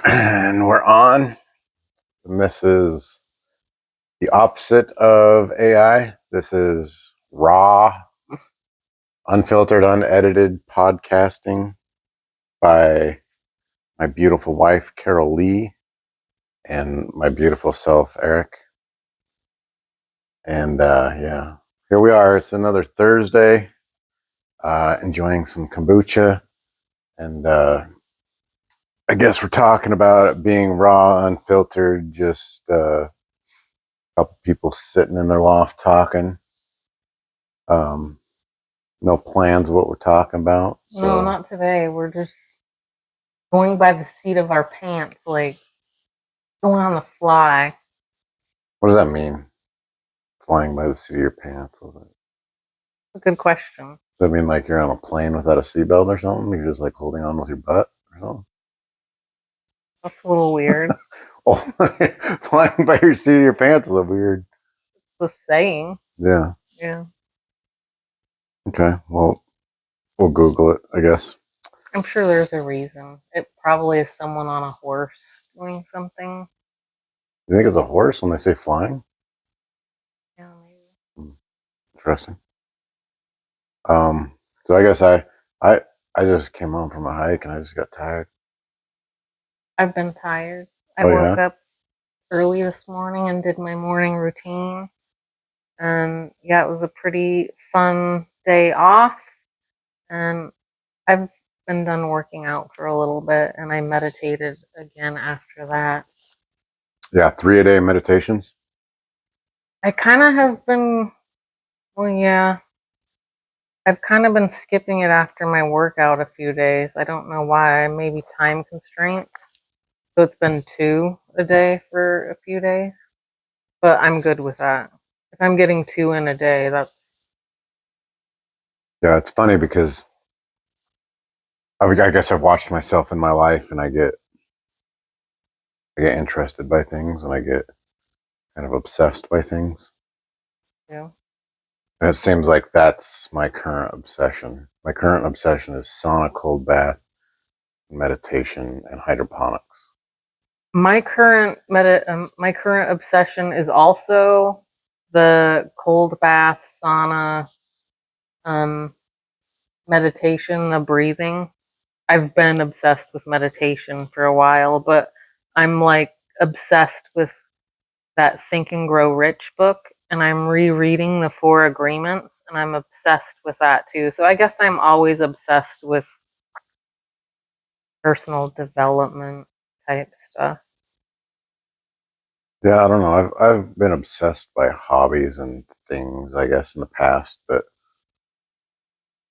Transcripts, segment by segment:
And we're on. And this is the opposite of AI. This is raw, unfiltered, unedited podcasting by my beautiful wife, Carol Lee, and my beautiful self, Eric. And yeah, here we are. It's another Thursday, enjoying some kombucha. And I guess we're talking about it being raw, unfiltered, just couple people sitting in their loft talking. No plans of what we're talking about. So. No, not today. We're just going by the seat of our pants, like going on the fly. What does that mean? Flying by the seat of your pants? A good question. Does that mean like you're on a plane without a seatbelt or something? You're just like holding on with your butt or something? That's a little weird. Oh, flying by your seat of your pants is a weird. The saying. Yeah. Yeah. Okay. Well, we'll Google it, I guess. I'm sure there's a reason. It probably is someone on a horse doing something. You think it's a horse when they say flying? Yeah, maybe. Interesting. So I guess I just came home from a hike and I just got tired. I've been tired. I woke up early this morning and did my morning routine. And yeah, it was a pretty fun day off. And I've been done working out for a little bit and I meditated again after that. Yeah, 3-a-day meditations. I kind of have been, well, yeah. I've kind of been skipping it after my workout a few days. I don't know why. Maybe time constraints. So it's been 2 a day for a few days. But I'm good with that. If I'm getting 2 in a day, that's... Yeah, it's funny because I guess I've watched myself in my life and I get interested by things and I get kind of obsessed by things. Yeah. And it seems like that's my current obsession. My current obsession is sauna, cold bath, meditation, and hydroponics. My current obsession is also the cold bath, sauna, meditation, the breathing. I've been obsessed with meditation for a while, but I'm like obsessed with that Think and Grow Rich book, and I'm rereading the 4 Agreements, and I'm obsessed with that too. So I guess I'm always obsessed with personal development type stuff. Yeah, I don't know. I've been obsessed by hobbies and things, I guess, in the past, but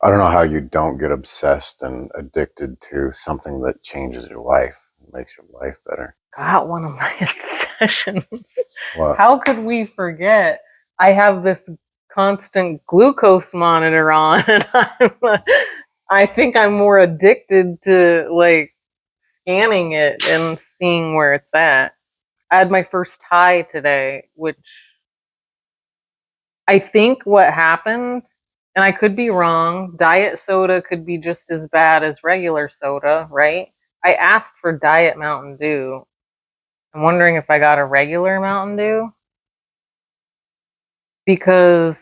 I don't know how you don't get obsessed and addicted to something that changes your life, makes your life better. Got one of my obsessions. What? How could we forget? I have this constant glucose monitor on, and I think I'm more addicted to like scanning it and seeing where it's at. I had my first high today, which I think what happened, and I could be wrong, diet soda could be just as bad as regular soda, right? I asked for Diet Mountain Dew. I'm wondering if I got a regular Mountain Dew because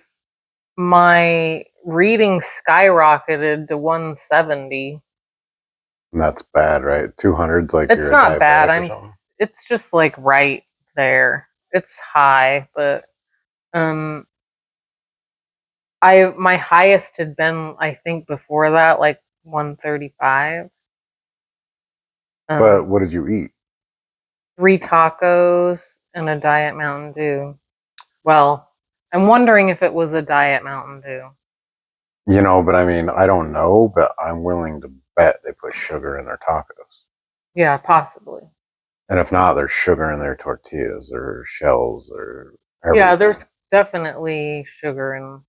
my reading skyrocketed to 170. And that's bad, right? 200's like it's not bad. It's just like right there. It's high, but my highest had been, I think, before that, like 135. But what did you eat? 3 tacos and a Diet Mountain Dew. Well, I'm wondering if it was a Diet Mountain Dew. You know, but I mean, I don't know, but I'm willing to bet they put sugar in their tacos. Yeah, possibly. And if not, there's sugar in their tortillas or shells or everything. Yeah, there's definitely sugar in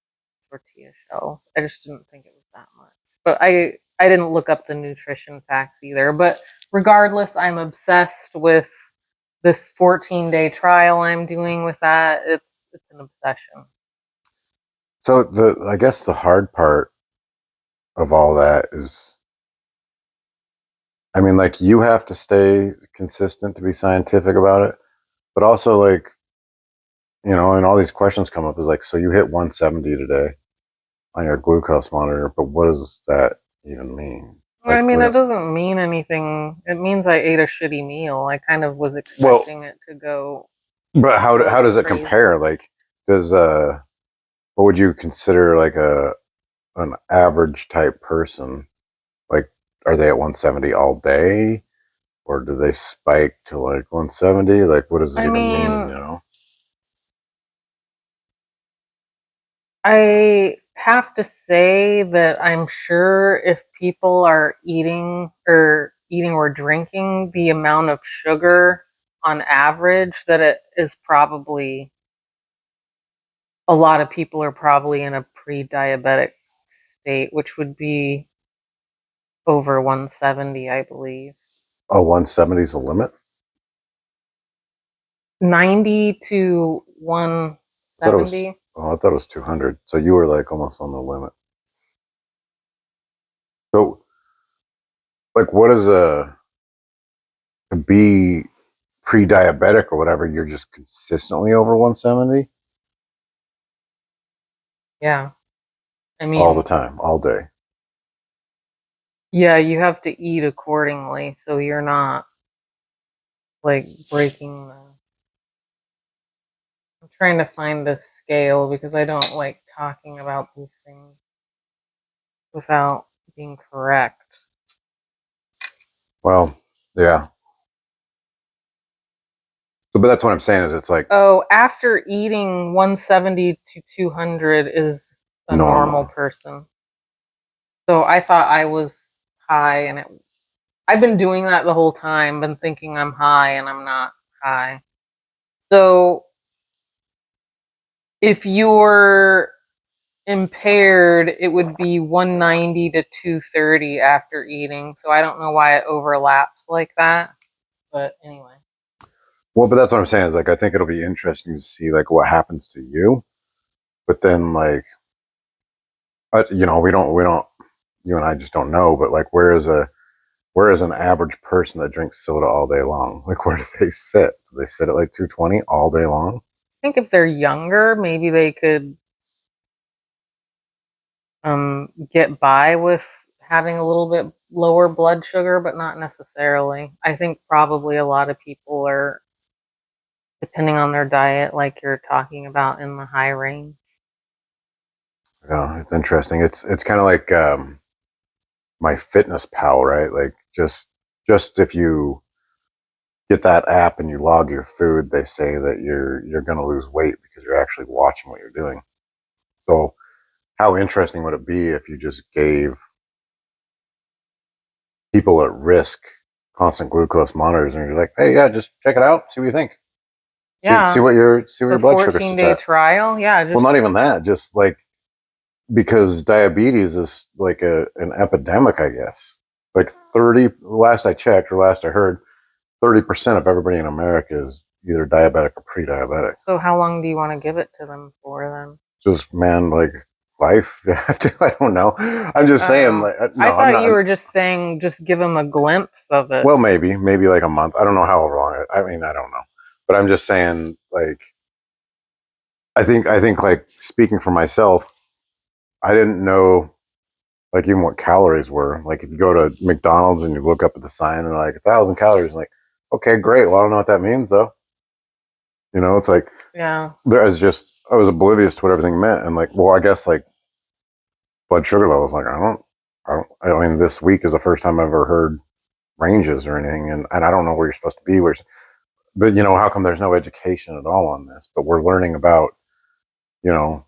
tortilla shells. I just didn't think it was that much. But I didn't look up the nutrition facts either. But regardless, I'm obsessed with this 14-day trial I'm doing with that. It's an obsession. So I guess the hard part of all that is I mean, like, you have to stay consistent to be scientific about it, but also, like, and all these questions come up is like, so you hit 170 today on your glucose monitor, but what does that even mean? I Like, mean, it doesn't mean anything. It means I ate a shitty meal. I kind of was well, expecting it to go but a how little does it crazy. compare? Like, does what would you consider like an average type person? Like, are they at 170 all day, or do they spike to like 170? Like, what does it I even mean? mean, I have to say that I'm sure if people are eating or drinking the amount of sugar on average, that it is probably a lot of people are probably in a pre-diabetic state, which would be over 170, I believe. Oh, 170 is the limit. 90 to I thought it was. 170. Oh, I thought it was 200. So you were like almost on the limit. So, like, what is to be pre-diabetic or whatever? You're just consistently over 170 Yeah. I all the mean, time, all day. yeah, you have to eat accordingly so you're not like breaking the. I'm trying to find the scale because I don't like talking about these things without being correct. Well, yeah. So, but that's what I'm saying is it's like Oh, after eating 170 to 200 is a normal normal. person. So I thought I was high, and I've been doing that the whole time, been thinking I'm high and I'm not high. So if you're impaired, it would be 190 to 230 after eating. So I don't know why it overlaps like that. But anyway. Well, but that's what I'm saying is like I think it'll be interesting to see like what happens to you. But then like we don't you and I just don't know. But like where is an average person that drinks soda all day long? Like where do they sit? Do they sit at like 220 all day long? I think if they're younger, maybe they could get by with having a little bit lower blood sugar, but not necessarily. I think probably a lot of people are, depending on their diet, like you're talking about, in the high range. Yeah, it's interesting. It's kind of like my fitness pal, right? Like just if you get that app and you log your food, they say that you're going to lose weight because you're actually watching what you're doing. So how interesting would it be if you just gave people at risk constant glucose monitors and you're like, hey, yeah, just check it out, see what you think, see Yeah, see where your the blood sugar 14 sits day at. trial. Yeah, Well, just not even that, just like because diabetes is like an epidemic, I guess. Like 30, last I checked or last I heard, 30% of everybody in America is either diabetic or pre-diabetic. so how long do you want to give it to them for then? Just man, like life. You have to. I don't know. I'm just saying. Oh, Like, I no, I'm thought not. you were just saying just give them a glimpse of it. Well, maybe like a month. I don't know how long. I mean, I don't know. But I'm just saying. Like, I think like speaking for myself, I didn't know like even what calories were. Like, if you go to McDonald's and you look up at the sign and like 1,000 calories, like, okay, great. Well, I don't know what that means though. It's like Yeah. I was oblivious to what everything meant, and like, well, I guess like blood sugar levels. Like, I mean, this week is the first time I've ever heard ranges or anything, and I don't know where you're supposed to be. But how come there's no education at all on this? But we're learning about you know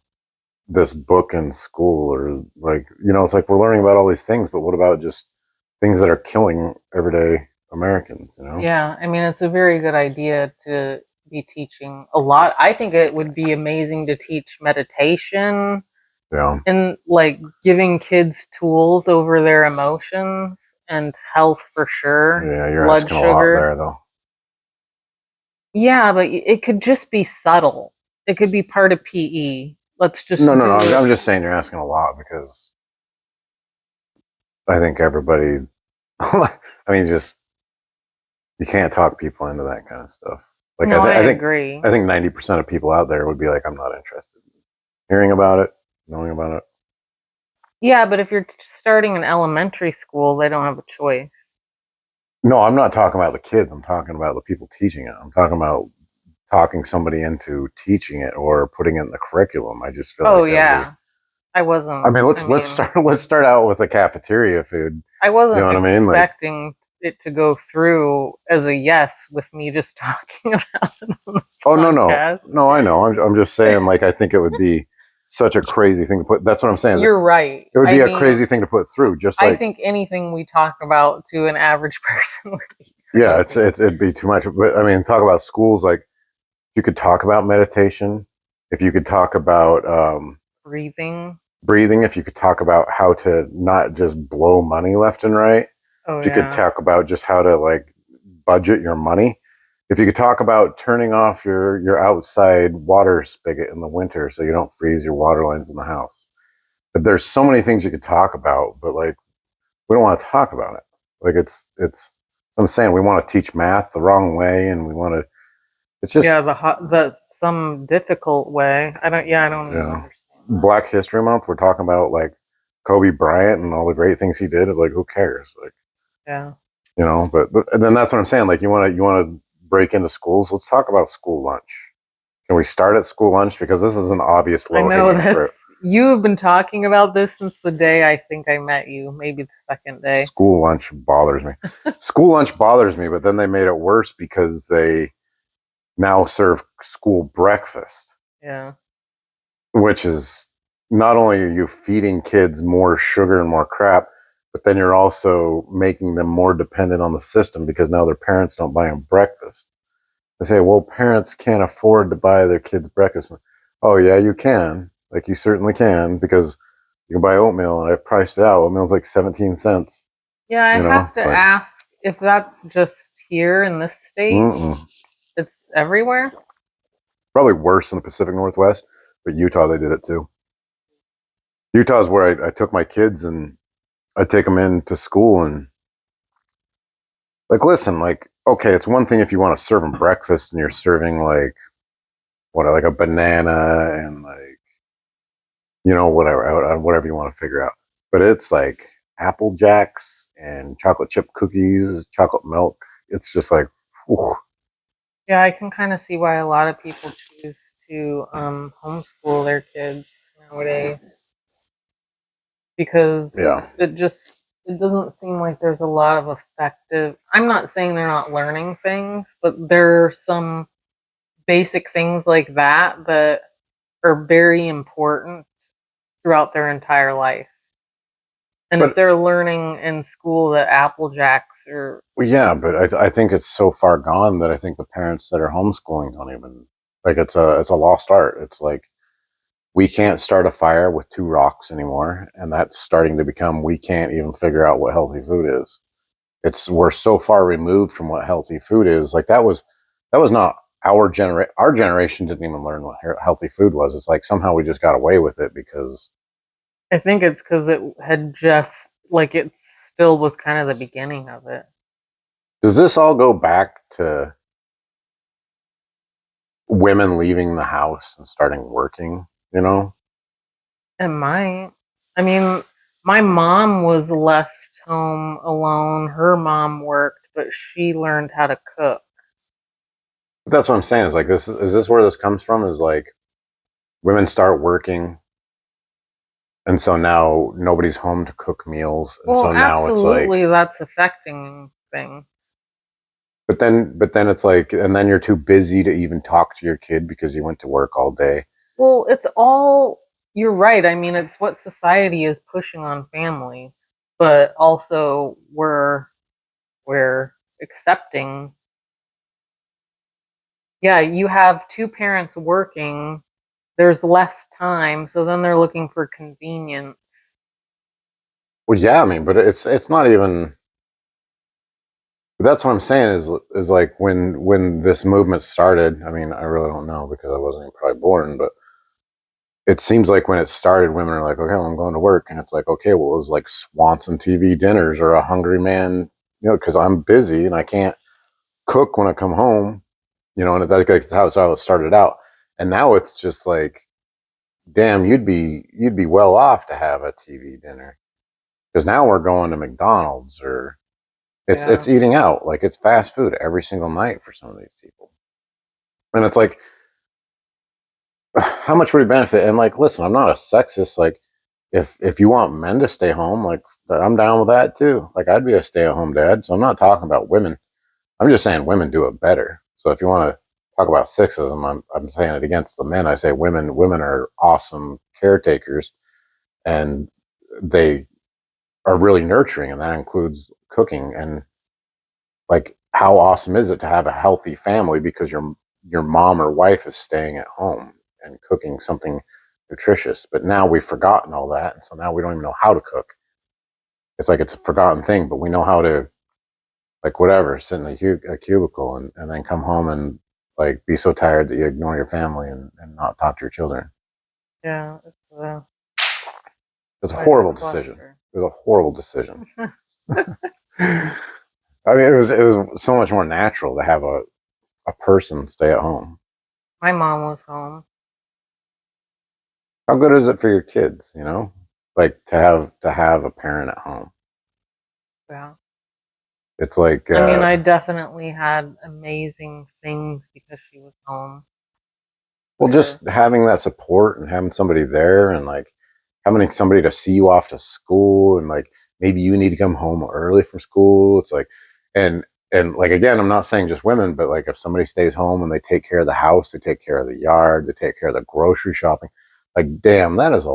this book in school, or like it's like we're learning about all these things, but what about just things that are killing everyday Americans? Yeah, I mean, it's a very good idea to be teaching a lot. I think it would be amazing to teach meditation Yeah, and like giving kids tools over their emotions and health for sure, yeah, you're blood asking a lot sugar. there, though. Yeah, but it could just be subtle. It could be part of PE. Let's just No, no, no. do it. I'm just saying you're asking a lot because I think everybody. I mean, just you can't talk people into that kind of stuff. Like No, I I think agree. 90% of people out there would be like, I'm not interested in hearing about it, knowing about it. Yeah, but if you're starting an elementary school, they don't have a choice. No, I'm not talking about the kids. I'm talking about the people teaching it. I'm talking about talking somebody into teaching it or putting it in the curriculum. I just feel Oh like that would be. yeah, I I wasn't. mean, I let's mean, start let's start out with the cafeteria food. I You know wasn't what I mean? Like, expecting it to go through as a yes with me just talking about it on the oh podcast. no, I know. I'm just saying. Like, I think it would be such a crazy thing to put. That's what I'm saying. You're right. It would I be a mean, crazy thing to put through. Just I like, think anything we talk about to an average person would be yeah, crazy. it'd be too much. But I mean, talk about schools. Like, you could talk about meditation. If you could talk about Breathing. breathing, if you could talk about how to not just blow money left and right, Oh if you could yeah. talk about just how to like budget your money, if you could talk about turning off your outside water spigot in the winter so you don't freeze your water lines in the house. But there's so many things you could talk about, but like we don't want to talk about it. Like it's I'm saying we want to teach math the wrong way and we want to it's just Yeah, the some difficult way. I don't you even know understand that. Black History Month, we're talking about like Kobe Bryant and all the great things he did. Is like, who cares? Like, Yeah. but and then that's what I'm saying. Like, you want to break into schools. Let's talk about school lunch. Can we start at school lunch because this is an obvious I low know hanging fruit. that's you've been talking about this since the day I think I met you, maybe the second day. School lunch bothers me. School lunch bothers me, but then they made it worse because they now serve school breakfast, Yeah. which is not only are you feeding kids more sugar and more crap, but then you're also making them more dependent on the system because now their parents don't buy them breakfast. They say, well, parents can't afford to buy their kids breakfast. Oh, yeah, you can. Like, you certainly can because you can buy oatmeal and I've priced it out. Oatmeal's like 17 cents. Yeah, I You know, have to it's like, ask if that's just here in this state. mm-mm. It's everywhere. Probably worse in the Pacific Northwest, but Utah, they did it too. Utah is where I took my kids and I take them into school and like, listen, like, okay, it's one thing if you want to serve them breakfast and you're serving like what, like a banana and like whatever you want to figure out. But it's like Apple Jacks and chocolate chip cookies, chocolate milk. It's just like, whew. Yeah, I can kind of see why a lot of people choose to homeschool their kids nowadays because Yeah. it doesn't seem like there's a lot of effective. I'm not saying they're not learning things, but there are some basic things like that that are very important throughout their entire life. And if But they're learning in school that Apple Jacks are, well, yeah, but I think it's so far gone that I think the parents that are homeschooling don't even like it's a lost art. It's like we can't start a fire with two rocks anymore, and that's starting to become we can't even figure out what healthy food is. It's we're so far removed from what healthy food is. Like that was not our generation didn't even learn what healthy food was. It's like somehow we just got away with it because I think it's because it had just, like, it still was kind of the beginning of it. does this all go back to women leaving the house and starting working, you know? It might. I mean, my mom was left home alone. Her mom worked, but she learned how to cook. But that's what I'm saying is like this is this where this comes from is like women start working and so now nobody's home to cook meals and Well, so now it's like absolutely, that's affecting things. but then it's like and then you're too busy to even talk to your kid because you went to work all day. Well, it's all, you're right. I mean, it's what society is pushing on families, but also we're accepting. Yeah, you have two parents working, there's less time, so then they're looking for convenience. Well, yeah, I mean, but it's not even. That's what I'm saying is like when this movement started. I mean, I really don't know because I wasn't even probably born, but it seems like when it started, women are like, okay, well, I'm going to work. And it's like, okay, well, it was like Swanson TV dinners or a hungry man, because I'm busy and I can't cook when I come home, and that's how it started out. And now it's just like, damn, you'd be well off to have a TV dinner, because now we're going to McDonald's, or it's Yeah. eating out, like it's fast food every single night for some of these people. And it's like, how much would it benefit? And like, listen, I'm not a sexist. Like, if you want men to stay home, like I'm down with that too. Like, I'd be a stay-at-home dad. So I'm not talking about women. I'm just saying women do it better. So if you want to talk about sexism, I'm saying it against the men. I say women are awesome caretakers, and they are really nurturing, and that includes cooking. And like, how awesome is it to have a healthy family because your mom or wife is staying at home and cooking something nutritious? But now we've forgotten all that, and so now we don't even know how to cook. It's like it's a forgotten thing, but we know how to, like, whatever, sit in a cubicle, and then come home and like be so tired that you ignore your family, and not talk to your children. Yeah. It's a Quite a horrible decision. cluster. It was a horrible decision. I mean, it was so much more natural to have a person stay at home. My mom was home. How good is it for your kids, like to have a parent at home? Yeah. It's like, I mean, I definitely had amazing things because she was home. well, Sure. just having that support and having somebody there, and like having somebody to see you off to school, and like maybe you need to come home early from school. It's like, and and like, again, I'm not saying just women, but like if somebody stays home and they take care of the house, they take care of the yard, they take care of the grocery shopping, like, damn, that is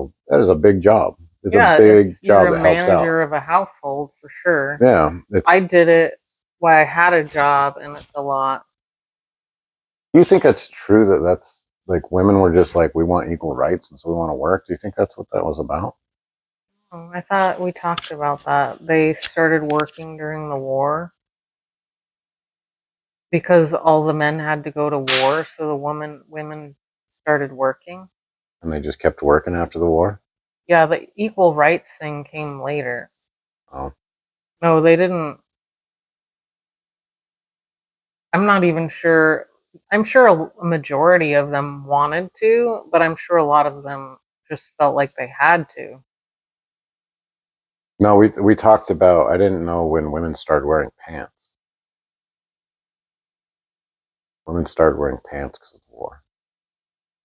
a big job. It's a Yeah, big you're job a that helps out. manager of a household for sure. Yeah, I it's. did it while I had a job, and it's a lot. Do you think that's true, that's like women were just like, we want equal rights and so we want to work? Do you think that's what that was about? Oh, I thought we talked about that. They started working during the war because all the men had to go to war, so the women started working. And they just kept working after the war? Yeah, the equal rights thing came later. Oh, No, they didn't. I'm not even sure. I'm sure a majority of them wanted to, but I'm sure a lot of them just felt like they had to. no, we talked about, I didn't know when women started wearing pants. Women started wearing pants because of the war.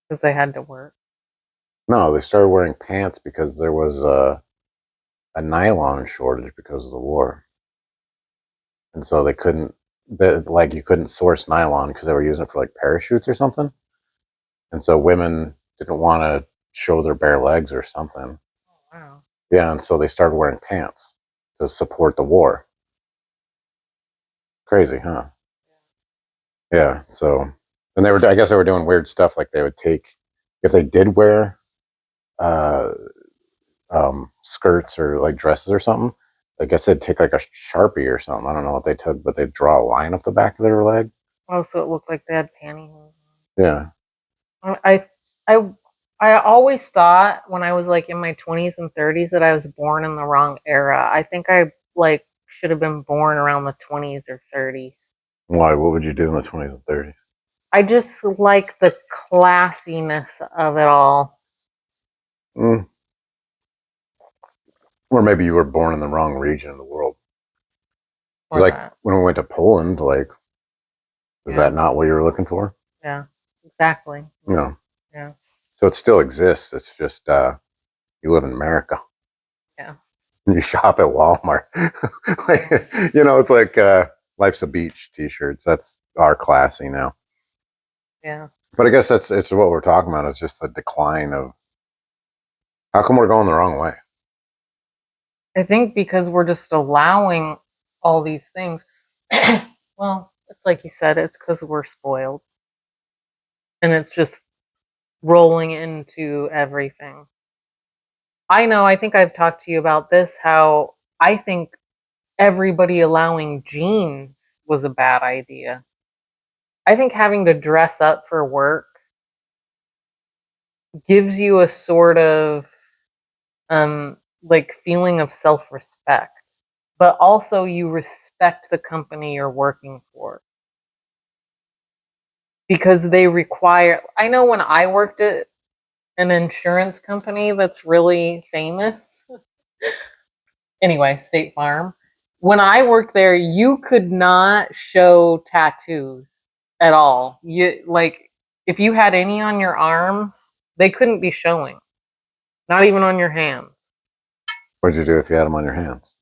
Because they had to work. No, they started wearing pants because there was a nylon shortage because of the war. And so they couldn't, like, you couldn't source nylon because they were using it for like parachutes or something. And so women didn't want to show their bare legs or something. Wow. Yeah, and so they started wearing pants to support the war. Crazy, huh? Yeah. So, and I guess they were doing weird stuff. Like, they would take, if they did wear uh, skirts or like dresses or something, I guess they'd take like a Sharpie or something. I don't know what they took, but they'd draw a line up the back of their leg. Oh, so it looked like they had pantyhose. Yeah. I I I always thought when I was like in my 20s and 30s that I was born in the wrong era. I think I like should have been born around the 20s or 30s. Why? What would you do in the 20s and 30s? I just like the classiness of it all. Mm. Or maybe you were born in the wrong region of the world. Or Like that. when we went to Poland, like, was Yeah. that not what you were looking for? Yeah. Exactly. No. Yeah. So it still exists. It's just you live in America. Yeah. You shop at Walmart. Like, it's like life's a beach t-shirts. That's our classy now. Yeah. But I guess it's what we're talking about. Is just the decline of, how come we're going the wrong way? I think because we're just allowing all these things. Well, it's like you said, it's because we're spoiled. And it's just rolling into everything. I know, I think I've talked to you about this, how I think everybody allowing jeans was a bad idea. I think having to dress up for work gives you a sort of like feeling of self-respect, but also you respect the company you're working for because they require. I know when I worked at an insurance company that's really famous, anyway, State Farm. When I worked there, you could not show tattoos at all. You like if you had any on your arms, they couldn't be showing. Not even on your hands. What'd you do if you had them on your hands?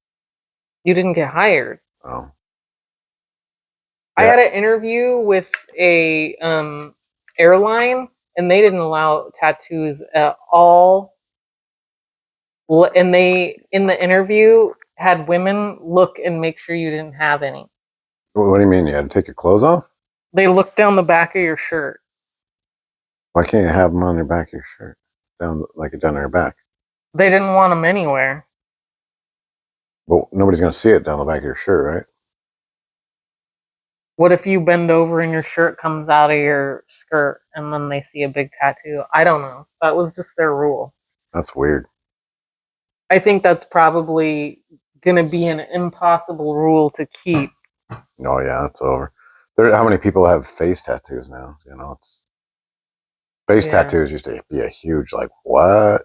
You didn't get hired. Oh, I yeah. had an interview with a airline, and they didn't allow tattoos at all. And they, in the interview, had women look and make sure you didn't have any. What do you mean? You had to take your clothes off? They looked down the back of your shirt. Why can't you have them on your back of your shirt? Down on your back. They didn't want them anywhere. But nobody's going to see it down the back of your shirt, right? What if you bend over and your shirt comes out of your skirt and then they see a big tattoo? I don't know. That was just their rule. That's weird. I think that's probably going to be an impossible rule to keep. Oh yeah, it's over. How many people have face tattoos now? It's face tattoos used to be a huge like what?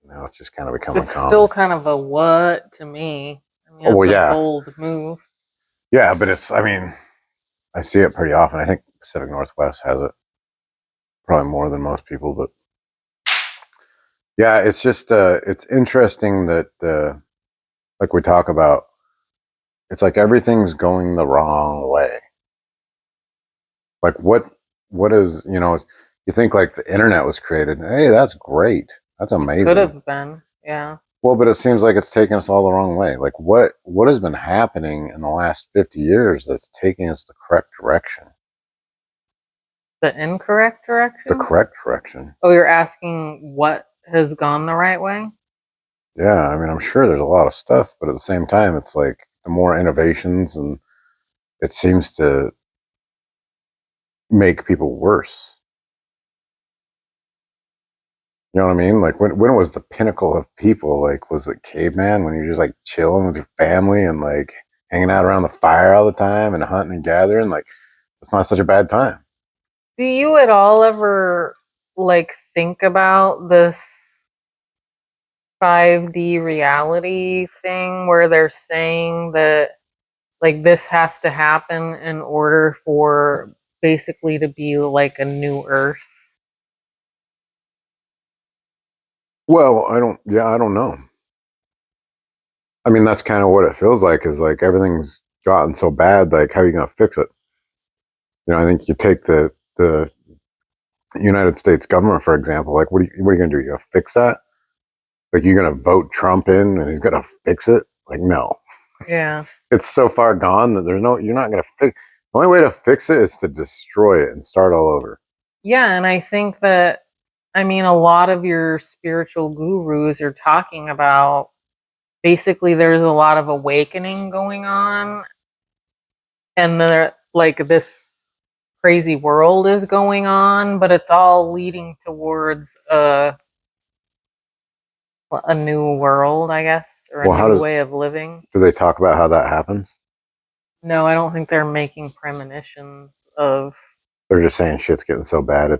Now it's just kind of becoming It's common. still kind of a what to me. I mean, it's a bold move. Yeah, but I see it pretty often. I think Pacific Northwest has it probably more than most people, but yeah, it's just it's interesting that like we talk about, it's like everything's going the wrong way. Like what is, you think like the internet was created. Hey, that's great. That's amazing. Could have been, yeah. Well, but it seems like it's taking us all the wrong way. Like what has been happening in the last 50 years that's taking us the correct direction? The incorrect direction? The correct direction. Oh, you're asking what has gone the right way? Yeah, I'm sure there's a lot of stuff, but at the same time, it's like the more innovations, and it seems to make people worse. You know what I mean? Like when was the pinnacle of people? Like, was it caveman when you're just like chilling with your family and like hanging out around the fire all the time and hunting and gathering? Like, it's not such a bad time. Do you at all ever like think about this 5D reality thing where they're saying that like this has to happen in order for basically to be like a new Earth? Well, I don't know. That's kind of what it feels like, is like everything's gotten so bad. Like, how are you going to fix it? I think you take the United States government, for example. Like, what are you going to do? You going to fix that? Like, you're going to vote Trump in and he's going to fix it? Like, no. Yeah. It's so far gone that you're not going to fix. The only way to fix it is to destroy it and start all over. Yeah, and I think that, a lot of your spiritual gurus are talking about basically there's a lot of awakening going on, and like this crazy world is going on, but it's all leading towards a new world, I guess, or a new way of living. Do they talk about how that happens? No, I don't think they're making premonitions of. They're just saying shit's getting so bad,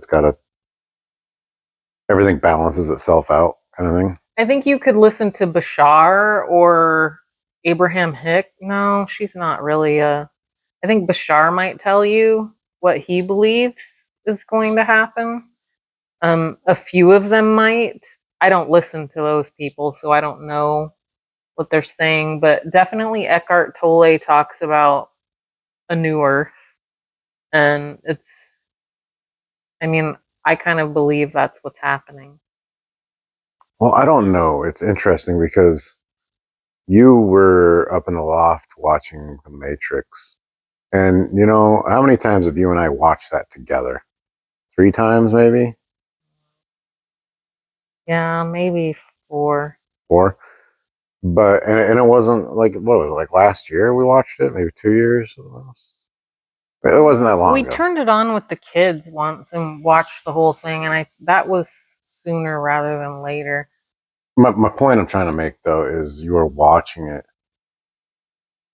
everything balances itself out, kind of thing. I think you could listen to Bashar or Abraham Hicks. No, she's not really a. I think Bashar might tell you what he believes is going to happen. A few of them might. I don't listen to those people, so I don't know what they're saying, but definitely Eckhart Tolle talks about a new Earth, and I kind of believe that's what's happening. Well, I don't know. It's interesting because you were up in the loft watching The Matrix. And, how many times have you and I watched that together? 3 times, maybe? Yeah, maybe 4. 4? But, and it wasn't like, what was it, like last year we watched it? Maybe 2 years? It wasn't that long ago. We turned it on with the kids once and watched the whole thing, and that was sooner rather than later. My point I'm trying to make though is you are watching it,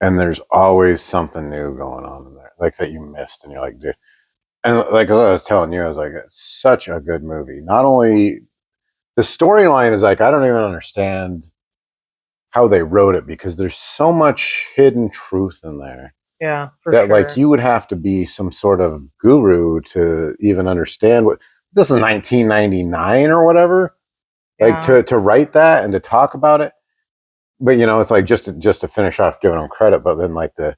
and there's always something new going on in there, like that you missed, and you're like, dude. And like as I was telling you, I was like, it's such a good movie. Not only the storyline is like, I don't even understand how they wrote it because there's so much hidden truth in there Yeah, for that like sure. you would have to be some sort of guru to even understand what this is 1999 or whatever, like Yeah. to write that and to talk about it. But you know, it's like just to finish off giving them credit, but then like the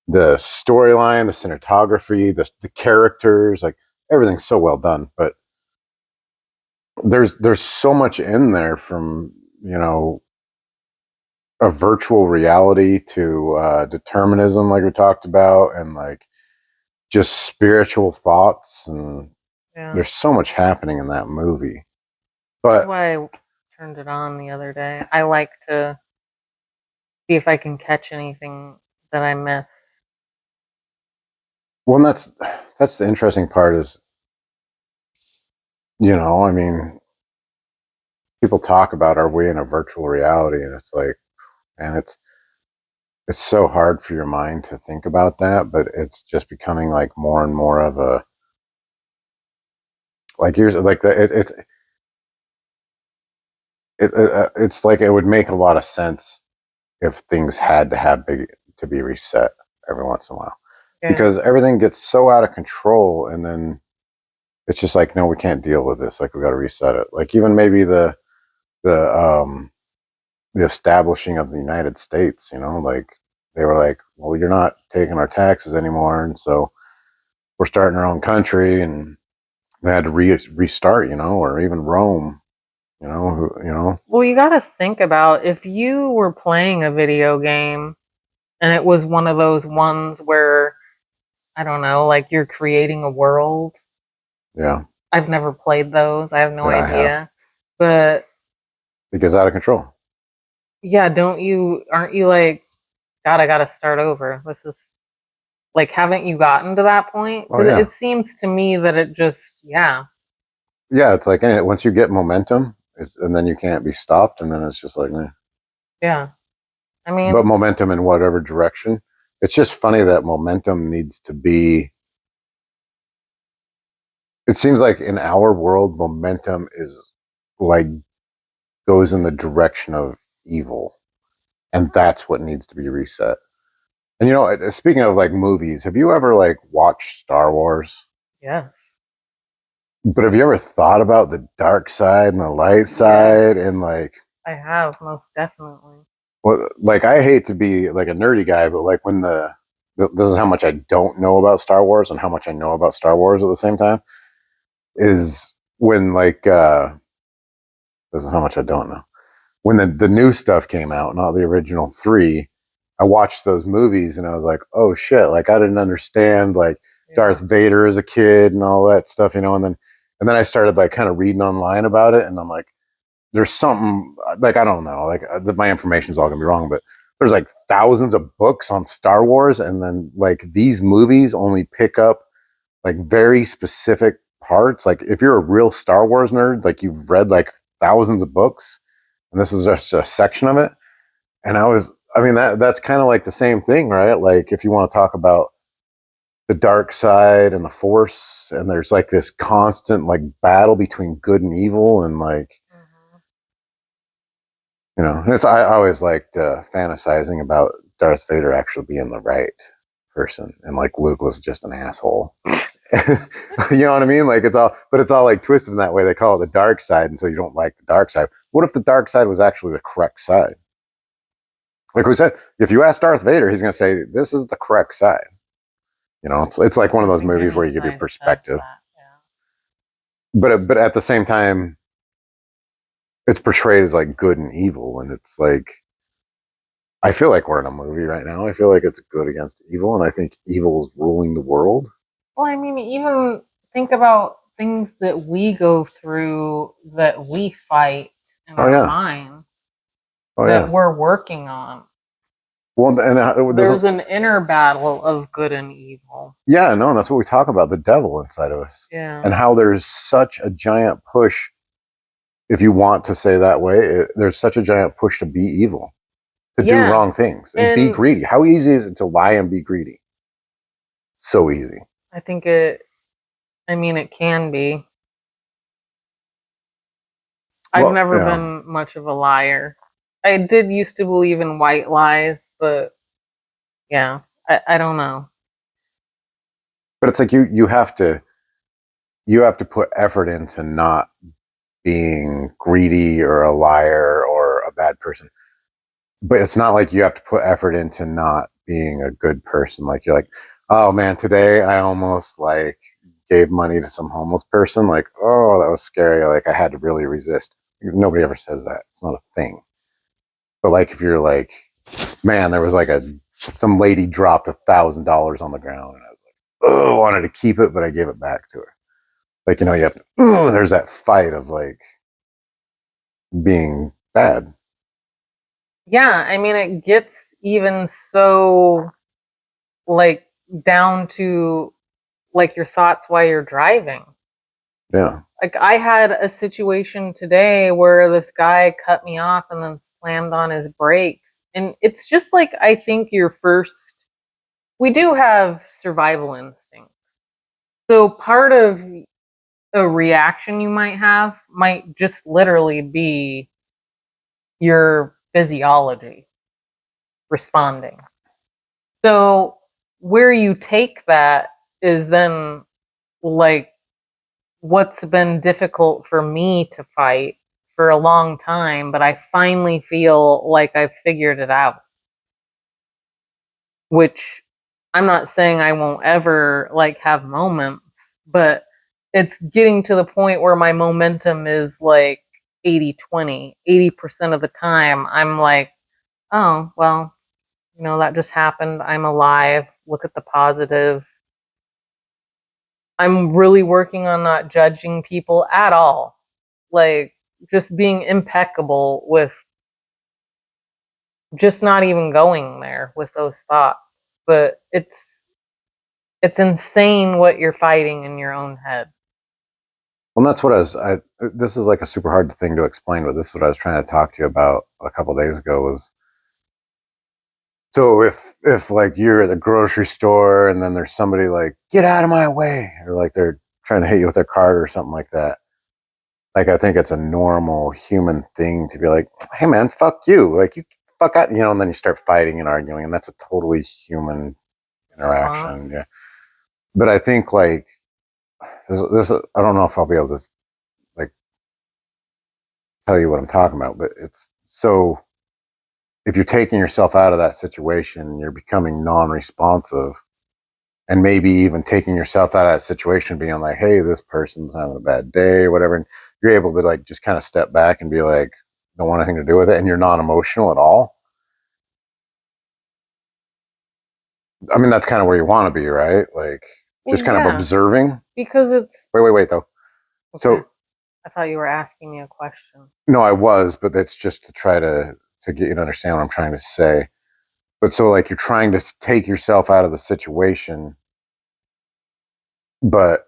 storyline, the cinematography, the characters, like everything's so well done. But there's so much in there from, you know, a virtual reality to determinism, like we talked about, and like just spiritual thoughts, and Yeah. there's so much happening in that movie. That's But why I turned it on the other day. I like to see if I can catch anything that I miss. well, that's the interesting part is, you know, I mean, people talk about are we in a virtual reality, and it's like, and it's so hard for your mind to think about that, but it's just becoming like more and more of a like here's like it's like it would make a lot of sense if things had to have big to be reset every once in a while, Yeah. because everything gets so out of control, and then it's just like, no, we can't deal with this, like we got to reset it. Like even maybe the the establishing of the United States, you know, like they were like, well, you're not taking our taxes anymore, and so we're starting our own country, and they had to restart, you know, or even Rome, you know, you know. Well, you got to think about if you were playing a video game and it was one of those ones where, I don't know, like you're creating a world. Yeah, I've never played those. I have no yeah, I have. idea. But It gets out of control. yeah, aren't you like, God, I got to start over. This is like, haven't you gotten to that point? Oh Because it yeah, seems to me that it just, yeah, yeah. It's like once you get momentum, and then you can't be stopped, and then it's just like, meh. yeah. I But mean, momentum in whatever direction. It's just funny that momentum needs to be. It seems like in our world, momentum is like goes in the direction of evil, and that's what needs to be reset. And you know, speaking of like movies, have you ever like watched Star Wars? yeah, But have you ever thought about the dark side and the light side, and like, I have most definitely. well, like I hate to be like a nerdy guy, but like when this is how much I don't know about Star Wars and how much I know about Star Wars at the same time, is when like this is how much I don't know. When the new stuff came out, not the original three, I watched those movies and I was like, oh shit, like I didn't understand like Yeah. Darth Vader as a kid and all that stuff, you know, and then I started like kind of reading online about it, and I'm like, there's something like I don't know, like my information is all gonna be wrong, but there's like thousands of books on Star Wars, and then like these movies only pick up like very specific parts. Like if you're a real Star Wars nerd, like you've read like thousands of books, and this is just a section of it. And I mean, that's kind of like the same thing, right? Like if you want to talk about the dark side and the Force, and there's like this constant like battle between good and evil, and like, Mhm. you know, it's I always liked fantasizing about Darth Vader actually being the right person, and like Luke was just an asshole. You know what I mean? Like it's all like twisted in that way. They call it the dark side, and so you don't like the dark side. What if the dark side was actually the correct side? Like we said, if you ask Darth Vader, he's going to say this is the correct side. You know, it's like one I of don't those think movies any where you give your side says perspective, that. Yeah. but at the same time, it's portrayed as like good and evil, and it's like I feel like we're in a movie right now. I feel like it's good against evil, and I think evil is ruling the world. Well, I mean, even think about things that we go through that we fight in Oh our yeah, minds oh that yeah. we're working on. Well, and There's an inner battle of good and evil. yeah, no, that's what we talk about, the devil inside of us, Yeah. and how there's such a giant push if you want to say that way, there's such a giant push to be evil, to do Yeah. wrong things and be And greedy. How easy is it to lie and be greedy? So easy. I think it can be. I've Well, never yeah. been much of a liar. I did used to believe in white lies, but yeah, I don't know. But it's like you have to put effort into not being greedy or a liar or a bad person. But it's not like you have to put effort into not being a good person. Like you're like, oh man, today I almost like gave money to some homeless person. Like, oh, that was scary. Like I had to really resist. Nobody ever says that. It's not a thing. But like if you're like, man, there was like some lady dropped $1,000 on the ground, and I was like, oh, I wanted to keep it, but I gave it back to her. Like, you have to, there's that fight of like being bad. Yeah, it gets even so like down to like your thoughts while you're driving. Yeah. Like I had a situation today where this guy cut me off and then slammed on his brakes. And it's just like I think we do have survival instinct. So part of a reaction you might have might just literally be your physiology responding. So where you take that is then like what's been difficult for me to fight for a long time, but I finally feel like I've figured it out. Which I'm not saying I won't ever like have moments, but it's getting to the point where my momentum is like 80-20. 80% of the time I'm like, oh, well, that just happened. I'm alive. Look at the positive. I'm really working on not judging people at all. Like just being impeccable with just not even going there with those thoughts. But it's insane what you're fighting in your own head. Well, that's what this is like a super hard thing to explain, but this is what I was trying to talk to you about a couple of days ago was, so if like you're at the grocery store and then there's somebody like, get out of my way, or like they're trying to hit you with their cart or something like that. Like, I think it's a normal human thing to be like, hey man, fuck you. Like you fuck out, and then you start fighting and arguing, and that's a totally human interaction. Yeah. But I think like this I don't know if I'll be able to like tell you what I'm talking about, but it's so if you're taking yourself out of that situation, you're becoming non-responsive, and maybe even taking yourself out of that situation, being like, hey, this person's having a bad day or whatever, and you're able to like just kind of step back and be like, don't want anything to do with it, and you're not emotional at all. I mean, that's kind of where you want to be, right? Like, just kind of observing. Because it's wait though. Okay. So I thought you were asking me a question. No, I was, but that's just to try to get you to understand what I'm trying to say. But so like you're trying to take yourself out of the situation, but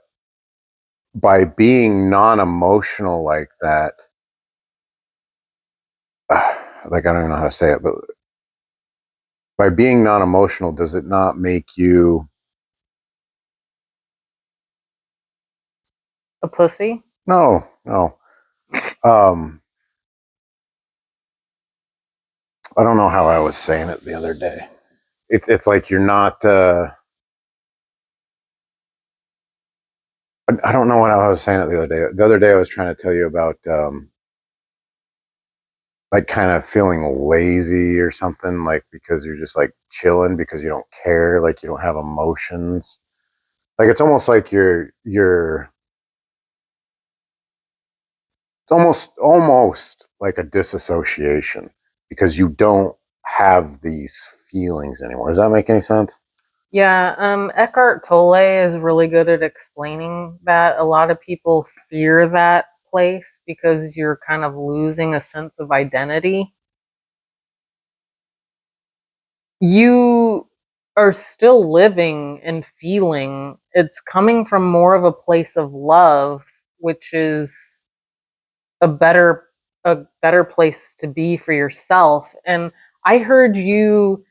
by being non-emotional like that, like I don't even know how to say it, but by being non-emotional, does it not make you a pussy? No. I don't know how I was saying it the other day. It's like you're not. I don't know what I was saying it the other day. The other day I was trying to tell you about like kind of feeling lazy or something, like because you're just like chilling because you don't care, like you don't have emotions. Like it's almost like it's almost like a disassociation because you don't have these feelings anymore. Does that make any sense? Yeah, Eckhart Tolle is really good at explaining that. A lot of people fear that place because you're kind of losing a sense of identity. You are still living and feeling. It's coming from more of a place of love, which is a better place to be for yourself. And I heard you,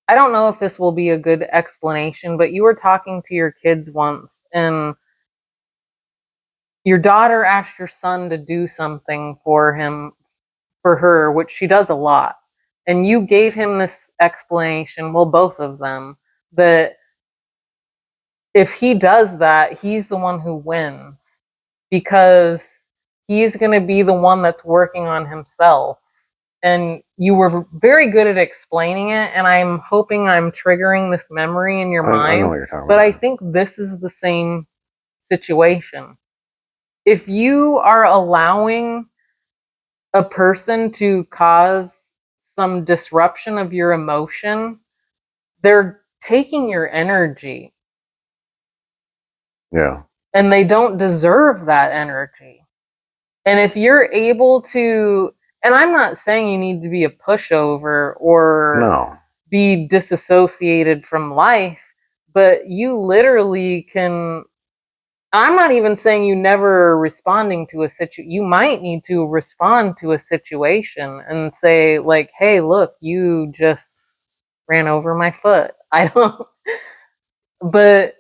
I don't know if this will be a good explanation, but you were talking to your kids once, and your daughter asked your son to do something for her, which she does a lot. And you gave him this explanation, well, both of them, that if he does that, he's the one who wins, because he's going to be the one that's working on himself. And you were very good at explaining it, and I'm hoping I'm triggering this memory in your I mind. know what you're talking but about. I think this is the same situation. If you are allowing a person to cause some disruption of your emotion, they're taking your energy. Yeah. And they don't deserve that energy. And if you're able to, and I'm not saying you need to be a pushover or No. be disassociated from life, but you literally can. I'm not even saying you never responding to a situation. You might need to respond to a situation and say, like, hey, look, you just ran over my foot. I don't, but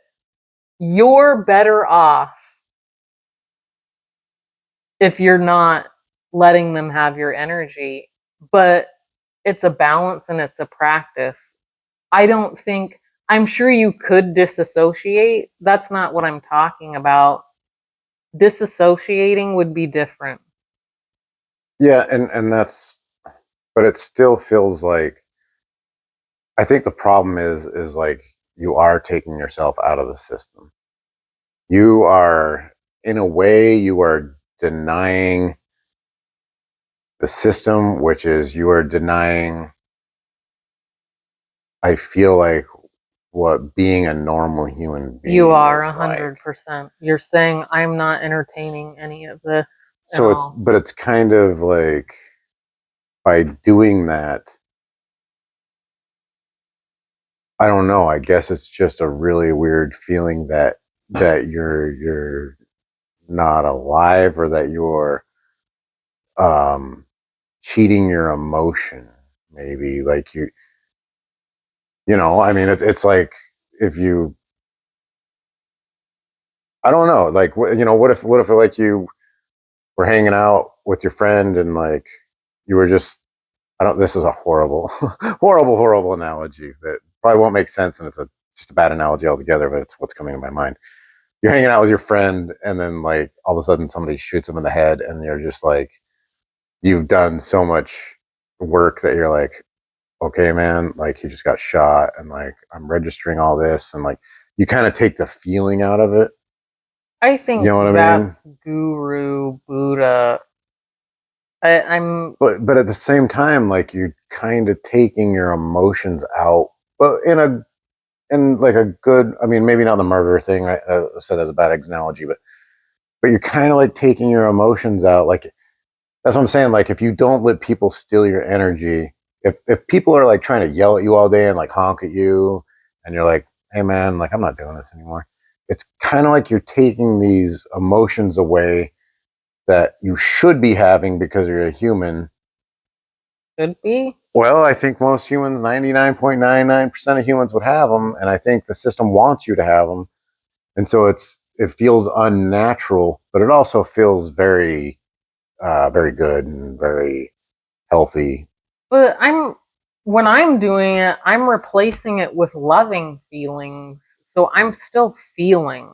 you're better off if you're not letting them have your energy. But it's a balance and it's a practice. I don't think, I'm sure you could disassociate. That's not what I'm talking about. Disassociating would be different. Yeah, and that's, but it still feels like, I think the problem is like you are taking yourself out of the system. You are, in a way, you are denying the system, which is you are denying, I feel like, what being a normal human being You are is like. 100%. You're saying I'm not entertaining any of this at So, all. but it's kind of like, by doing that, I don't know. I guess it's just a really weird feeling that you're not alive, or that you're um, cheating your emotion. Maybe like you know. I mean, it's like, if you, I don't know. Like, you know, what if like you were hanging out with your friend, and like you were just, I don't. This is a horrible, horrible analogy that probably won't make sense, and it's just a bad analogy altogether. But it's what's coming to my mind. You're hanging out with your friend, and then like all of a sudden somebody shoots him in the head, and you're just like, you've done so much work that you're like, okay, man, like he just got shot, and like I'm registering all this, and like you kind of take the feeling out of it. I You think know what I mean? that's Guru, Buddha. I'm But at the same time, like you're kind of taking your emotions out, but in like a good. I mean, maybe not the murder thing. I said that's a bad analogy, but you're kind of like taking your emotions out. Like, that's what I'm saying. Like, if you don't let people steal your energy, if people are like trying to yell at you all day and like honk at you, and you're like, hey man, like I'm not doing this anymore. It's kind of like you're taking these emotions away that you should be having because you're a human. should be. Well, I think most humans, 99.99% of humans would have them, and I think the system wants you to have them, and so it feels unnatural, but it also feels very, very good and very healthy. But when I'm doing it, I'm replacing it with loving feelings. So I'm still feeling.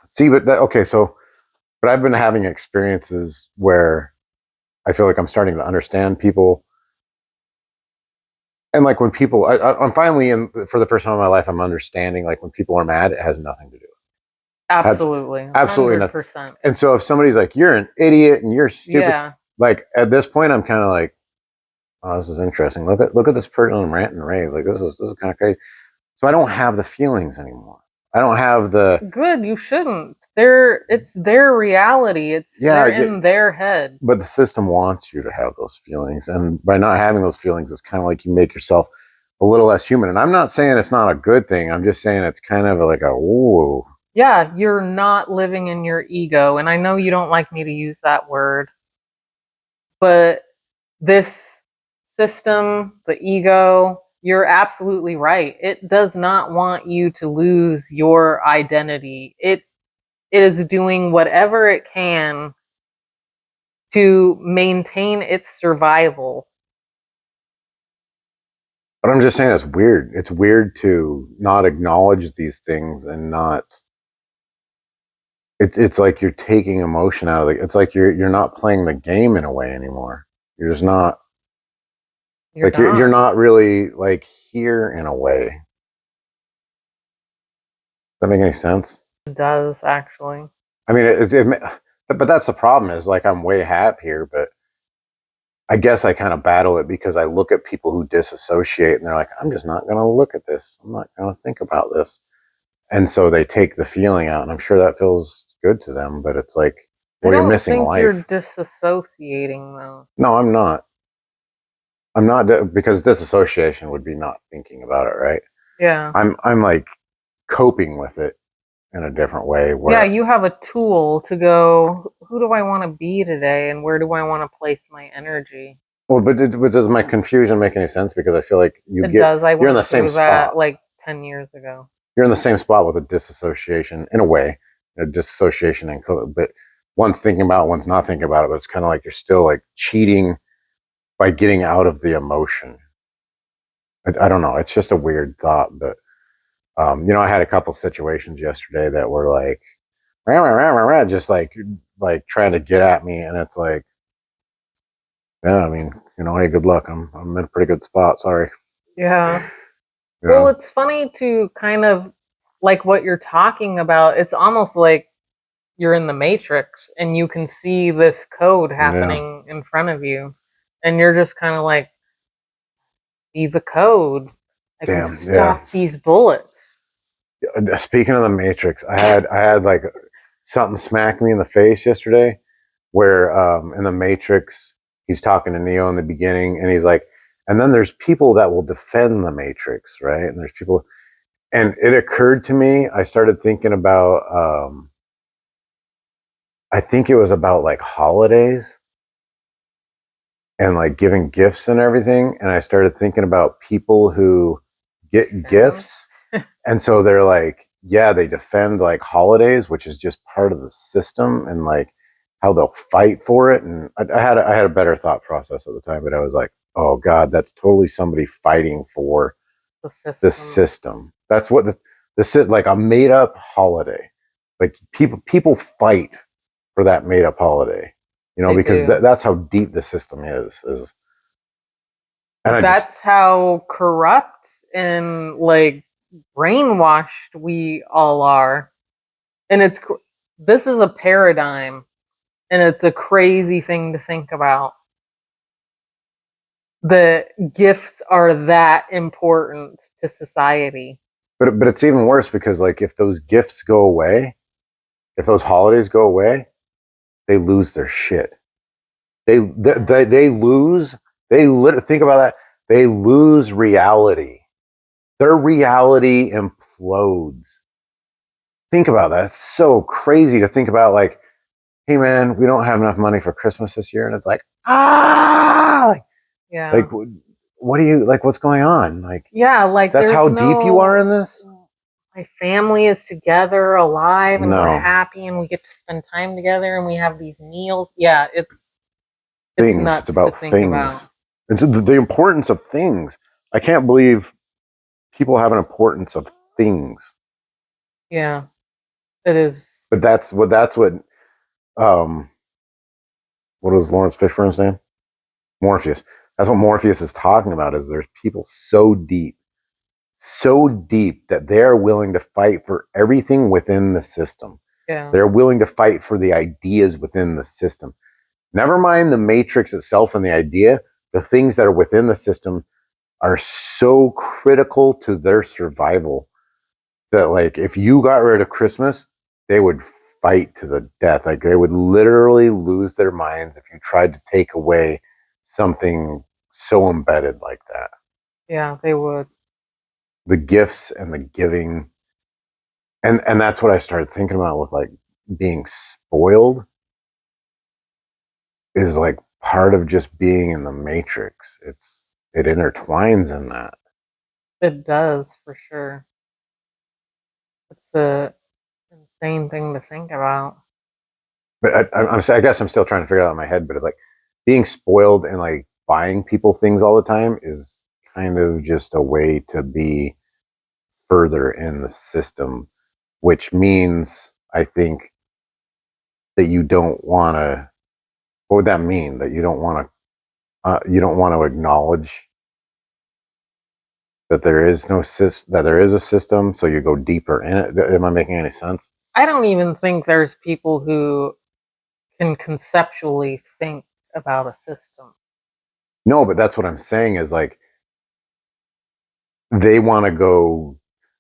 See, okay, so, but I've been having experiences where I feel like I'm starting to understand people, and like when people, I'm finally in, for the first time in my life, I'm understanding like when people are mad, it has nothing to do. Absolutely. Absolutely nothing. 100%. And so if somebody's like, you're an idiot and you're stupid, Yeah. like at this point, I'm kind of like, oh, this is interesting. Look at this person rant and rave. Like this is kind of crazy. So I don't have the feelings anymore. I don't have the. Good, you shouldn't. It's their reality. They're in their head. But the system wants you to have those feelings, and by not having those feelings, it's kind of like you make yourself a little less human. And I'm not saying it's not a good thing. I'm just saying it's kind of like a, ooh, Yeah, you're not living in your ego. And I know you don't like me to use that word, but this system, the ego, you're absolutely right. It does not want you to lose your identity. It is doing whatever it can to maintain its survival. But I'm just saying it's weird. It's weird to not acknowledge these things and not. It's like you're taking emotion out of it. It's like you're not playing the game in a way anymore. You're just not. You're You're not. not really like here in a way. Does that make any sense? It does actually. I mean, but that's the problem. Is like I'm way happier, but I guess I kind of battle it because I look at people who disassociate and they're like, I'm just not going to look at this. I'm not going to think about this. And so they take the feeling out, and I'm sure that feels good to them, but it's like, well, I you're don't missing think life. you're disassociating though. No, I'm not. I'm not, because disassociation would be not thinking about it, right? Yeah. I'm like coping with it in a different way Yeah, where, you have a tool to go, who do I want to be today and where do I want to place my energy? well, but does my confusion make any sense? Because I feel like It does. I you're in went the same through spot. that like 10 years ago. You're in the same spot with a disassociation in a way, a disassociation and but one's thinking about it, one's not thinking about it, but it's kind of like you're still like cheating by getting out of the emotion. I don't know. It's just a weird thought, but I had a couple situations yesterday that were like, rah, rah, rah, rah, rah, just like trying to get at me, and it's like, yeah, I mean, hey, good luck. I'm in a pretty good spot. Sorry. Yeah. You Well, know? it's funny to kind of like what you're talking about. It's almost like you're in the Matrix and you can see this code Yeah. happening in front of you. And you're just kind of like, be the code. I can Damn. Yeah. stop these bullets. Speaking of the Matrix, I had like something smack me in the face yesterday, where in the Matrix he's talking to Neo in the beginning, and he's like, and then there's people that will defend the Matrix, right? And there's people, and it occurred to me. I started thinking about. I think it was about like holidays and like giving gifts and everything, and I started thinking about people who get gifts. And so they're like, yeah, they defend like holidays, which is just part of the system, and like how they'll fight for it. And I had a better thought process at the time, but I was like, oh God, that's totally somebody fighting for the system. That's what like a made up holiday. Like people fight for that made up holiday, They because do. that's how deep the system is. And That's how corrupt and like brainwashed we all are. And this is a paradigm and it's a crazy thing to think about. The gifts are that important to society. but it's even worse because like if those gifts go away, if those holidays go away, they lose their shit. They lose. Think about that. They lose reality. Their reality implodes. Think about that. It's so crazy to think about. Like, hey man, we don't have enough money for Christmas this year, and it's like, Yeah. like what do you like? What's going on? Like, yeah, like that's how deep you are in this. My family is together, alive, and we're No happy, and we get to spend time together, and we have these meals. Yeah, it's things. nuts It's about to think things. about. It's the importance of things. I can't believe people have an importance of things. Yeah, it is. But um what was Lawrence Fishburne's name? Morpheus. That's what Morpheus is talking about, is there's people so deep that they're willing to fight for everything within the system. Yeah. They're willing to fight for the ideas within the system. Never mind the matrix itself and the idea, the things that are within the system are so critical to their survival that like if you got rid of Christmas, they would fight to the death. Like they would literally lose their minds if you tried to take away something so embedded like that. Yeah, they would. The gifts and the giving And that's what I started thinking about with like being spoiled is like part of just being in the matrix. It intertwines in that. It does for sure. It's a insane thing to think about. But I guess I'm still trying to figure it out in my head. But it's like being spoiled and like buying people things all the time is kind of just a way to be further in the system, which means I think that you don't want to. What would that mean? That you don't want to acknowledge that there is that there is a system, so you go deeper in it. Am I making any sense? I don't even think there's people who can conceptually think about a system. No, but that's what I'm saying is like they want to go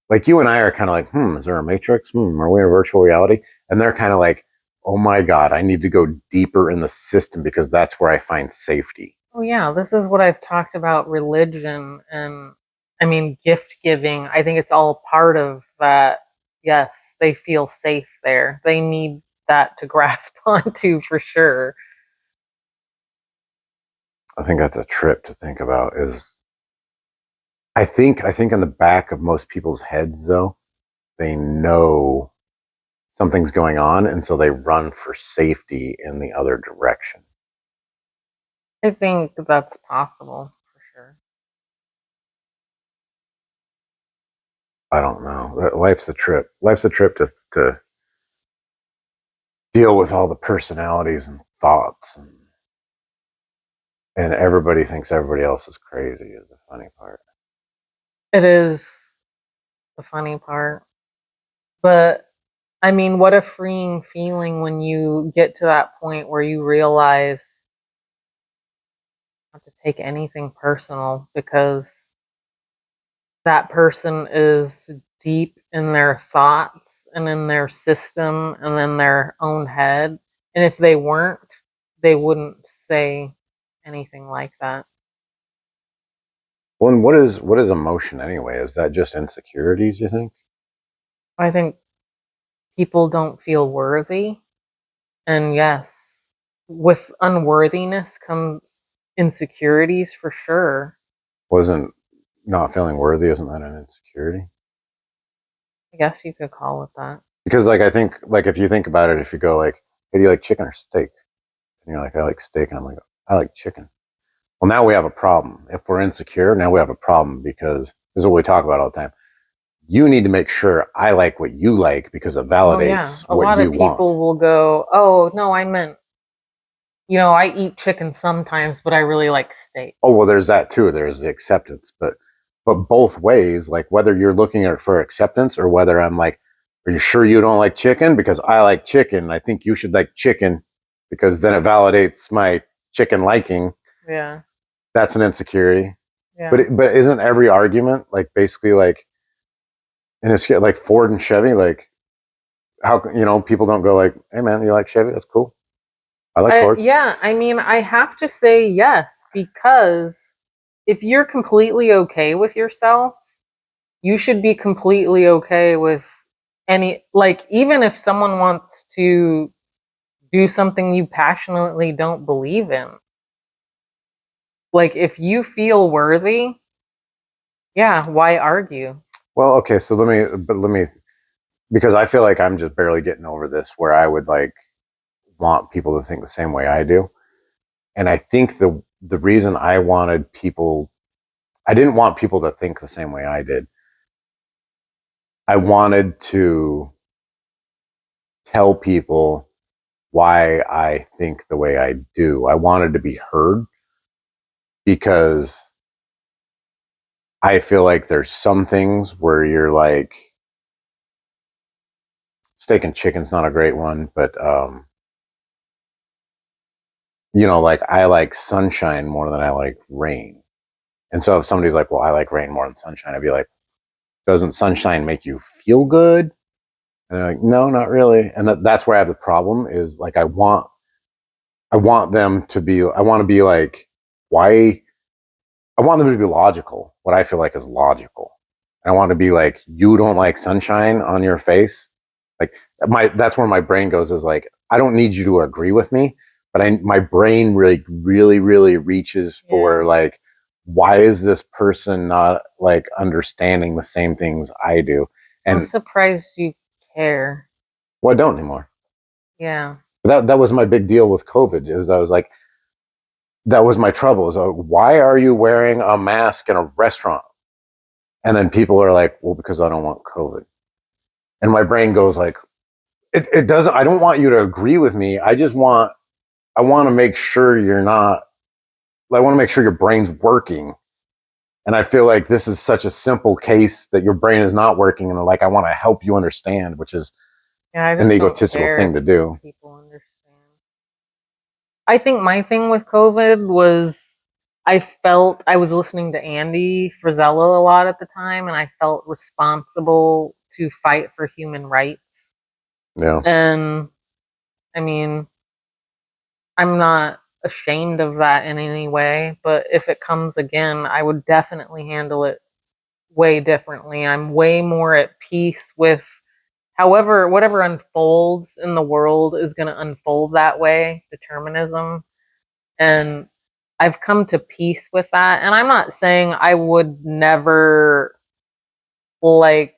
like you and I are kind of like, is there a matrix? Are we in a virtual reality? And they're kind of like, oh my God, I need to go deeper in the system because that's where I find safety. Oh yeah, this is what I've talked about religion and I mean gift giving. I think it's all part of that. Yes, they feel safe there. They need that to grasp onto for sure. I think that's a trip to think about is I think in the back of most people's heads though, they know something's going on and so they run for safety in the other direction. I think that's possible for sure. I don't know. Life's a trip. Life's a trip to deal with all the personalities and thoughts and everybody thinks everybody else is crazy is the funny part. It is the funny part. But I mean, what a freeing feeling when you get to that point where you realize not to take anything personal because that person is deep in their thoughts and in their system and in their own head. And if they weren't, they wouldn't say anything like that. Well, and what is emotion anyway? Is that just insecurities, you think? I think people don't feel worthy. And yes, with unworthiness comes insecurities for sure. Wasn't not feeling worthy, isn't that an insecurity? I guess you could call it that. Because like I think like if you think about it, if you go like, hey, do you like chicken or steak? And you're like, I like steak, and I'm like, I like chicken. Well, now we have a problem. If we're insecure, now we have a problem because this is what we talk about all the time. You need to make sure I like what you like because it Oh yeah, validates a what lot you of want. people will go, "Oh, no, I meant, I eat chicken sometimes, but I really like steak." Oh well, there's that too. There's the acceptance, but both ways, like whether you're looking at for acceptance or whether I'm like, are you sure you don't like chicken? Because I like chicken. I think you should like chicken because then it validates my chicken liking. Yeah. That's an insecurity. Yeah. But isn't every argument like basically like in a like Ford and Chevy like how people don't go like, hey man, you like Chevy? That's cool. I like Fords. Yeah, I mean, I have to say yes because if you're completely okay with yourself, you should be completely okay with like even if someone wants to do something you passionately don't believe in. Like if you feel worthy, yeah, why argue? Well, okay, so let me because I feel like I'm just barely getting over this where I would like want people to think the same way I do. And I think the reason I didn't want people to think the same way I did. I wanted to tell people why I think the way I do. I wanted to be heard because I feel like there's some things where you're like steak and chicken's not a great one, but like I like sunshine more than I like rain. And so if somebody's like, well, I like rain more than sunshine, I'd be like, doesn't sunshine make you feel good? And they're like, no, not really. And that's where I have the problem is like, I want them to be, I want to be like, why? I want them to be logical. What I feel like is logical. And I want to be like, you don't like sunshine on your face. Like that's where my brain goes, is like, I don't need you to agree with me, but my brain really reaches for like, why is this person not like understanding the same things I do? And I'm surprised you care. well, I don't anymore. Yeah. But that was my big deal with COVID, is I was like, that was my trouble. Is why are you wearing a mask in a restaurant? And then people are like, well, because I don't want COVID. And my brain goes like, it doesn't, I don't want you to agree with me. I want to make sure you're not, I want to make sure your brain's working. And I feel like this is such a simple case that your brain is not working. And like, I want to help you understand, which is an egotistical thing to do. People understand. I think my thing with COVID was I felt I was listening to Andy Frisella a lot at the time, and I felt responsible to fight for human rights. Yeah. And I mean, I'm not ashamed of that in any way, but if it comes again, I would definitely handle it way differently. I'm way more at peace with whatever unfolds in the world is going to unfold that way, determinism. And I've come to peace with that. And I'm not saying I would never like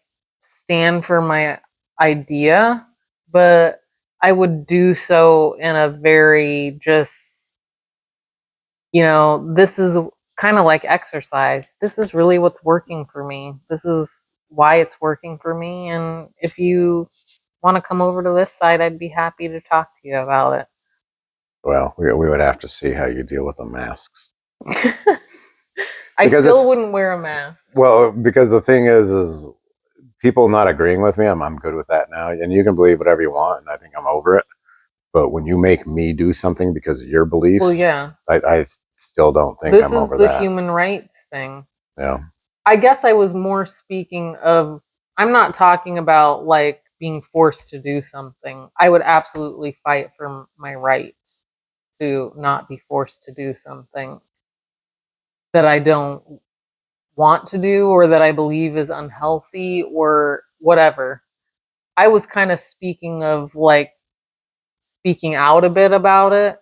stand for my idea, but I would do so in a very just, this is kind of like exercise. This is really what's working for me. This is why it's working for me. And if you want to come over to this side, I'd be happy to talk to you about it. Well, we would have to see how you deal with the masks. I still wouldn't wear a mask. Well, because the thing is people not agreeing with me, I'm good with that now. And you can believe whatever you want, and I think I'm over it. But when you make me do something because of your beliefs, well, yeah, I still don't think I'm over that. This is the human rights thing. Yeah. I guess I was more speaking of, I'm not talking about like being forced to do something. I would absolutely fight for my right to not be forced to do something that I don't want to do or that I believe is unhealthy or whatever. I was kind of speaking of like speaking out a bit about it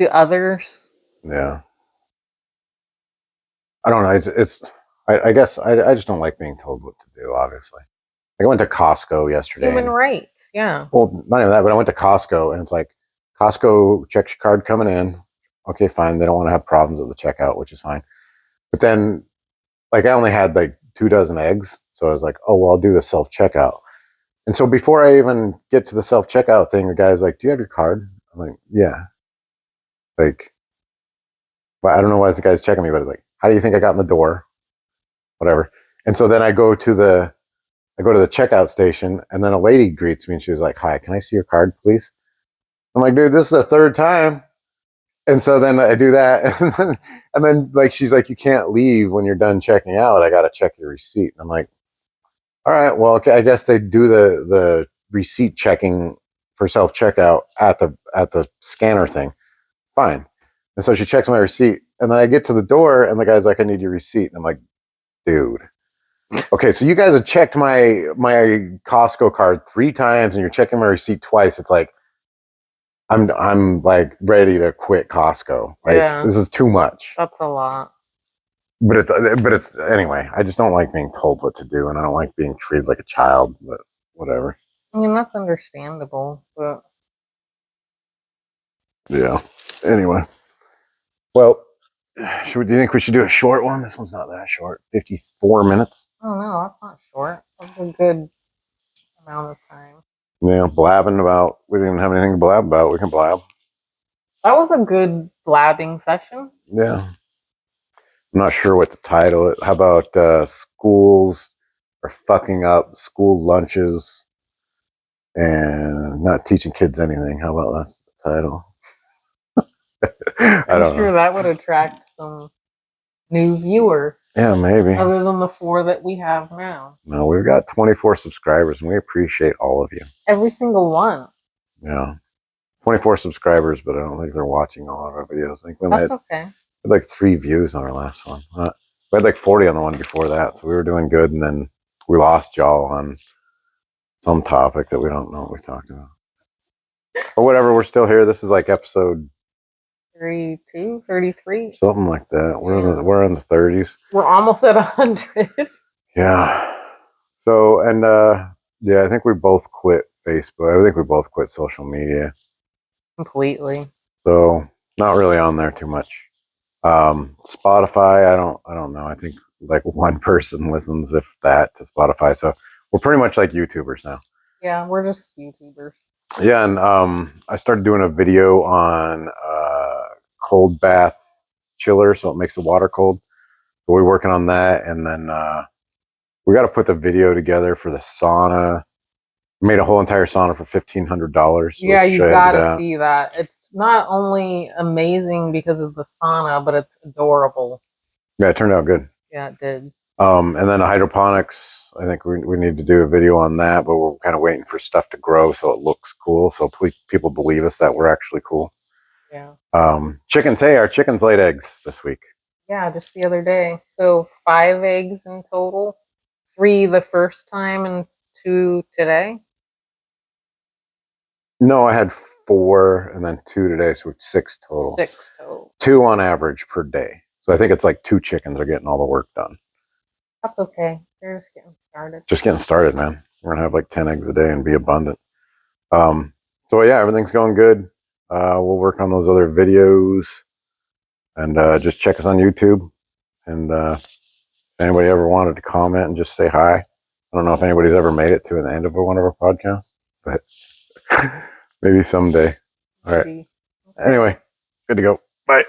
to others. Yeah. I don't know. I guess I just don't like being told what to do, obviously. Like I went to Costco yesterday. Human rights, yeah. Well, not even that, but I went to Costco and it's like, Costco checks your card coming in. Okay, fine. They don't want to have problems at the checkout, which is fine. But then, like, I only had like 2 dozen eggs. So I was like, oh, well, I'll do the self checkout. And so before I even get to the self checkout thing, the guy's like, do you have your card? I'm like, yeah. Like, but I don't know why the guy's checking me, but it's like, how do you think I got in the door? Whatever. And so then I go to the checkout station, and then a lady greets me and she was like, hi, can I see your card, please? I'm like, dude, this is the 3rd time. And so then I do that. And then like, she's like, you can't leave when you're done checking out. I got to check your receipt. And I'm like, all right, well, okay, I guess they do the receipt checking for self-checkout at the scanner thing. Fine. And so she checks my receipt. And then I get to the door and the guy's like, I need your receipt. And I'm like, dude. Okay, so you guys have checked my Costco card 3 times and you're checking my receipt twice. It's like, I'm like ready to quit Costco. Like, this is too much. That's a lot. But it's anyway. I just don't like being told what to do, and I don't like being treated like a child. But whatever. I mean, that's understandable. But yeah. Anyway, well, do you think we should do a short one? This one's not that short. 54 minutes. Oh no, that's not short. That's a good amount of time. Yeah, blabbing about. We didn't have anything to blab about. We can blab. That was a good blabbing session. Yeah. I'm not sure what to title it. How about schools are fucking up school lunches and not teaching kids anything? How about that's the title? I'm sure that would attract some new viewers. Yeah, maybe. Other than the 4 that we have now. No, we've got 24 subscribers, and we appreciate all of you. Every single one. Yeah. 24 subscribers, but I don't think they're watching all of our videos. I think we had like 3 views on our last one. We had like 40 on the one before that, so we were doing good, and then we lost y'all on some topic that we don't know what we talked about. But whatever, we're still here. This is like episode 32, 33. something like that. We're in the 30s. We're almost at 100. Yeah. So, and yeah, I think we both quit Facebook. I think we both quit social media. Completely. So, not really on there too much. Spotify, I don't know. I think like one person listens, if that, to Spotify. So we're pretty much like YouTubers now. Yeah, we're just YouTubers. Yeah, and I started doing a video on cold bath chiller, so it makes the water cold. So we're working on that, and then we got to put the video together for the sauna. Made a whole entire sauna for $1,500. So yeah, you gotta see that. It's not only amazing because of the sauna, but it's adorable. Yeah, it turned out good. Yeah, it did. And then hydroponics, I think we need to do a video on that, but we're kind of waiting for stuff to grow so it looks cool. So people believe us that we're actually cool. Yeah. Chickens, hey, our chickens laid eggs this week. Yeah, just the other day. So 5 eggs in total. 3 the first time and 2 today. No, I had 4 and then 2 today, so 6 total. 6 total. 2 on average per day. So I think it's like 2 chickens are getting all the work done. That's okay. They're just getting started. Just getting started, man. We're gonna have like 10 eggs a day and be abundant. So yeah, everything's going good. We'll work on those other videos, and just check us on YouTube. And if anybody ever wanted to comment and just say hi, I don't know if anybody's ever made it to the end of one of our podcasts, but maybe someday. All right. Okay. Anyway, good to go. Bye.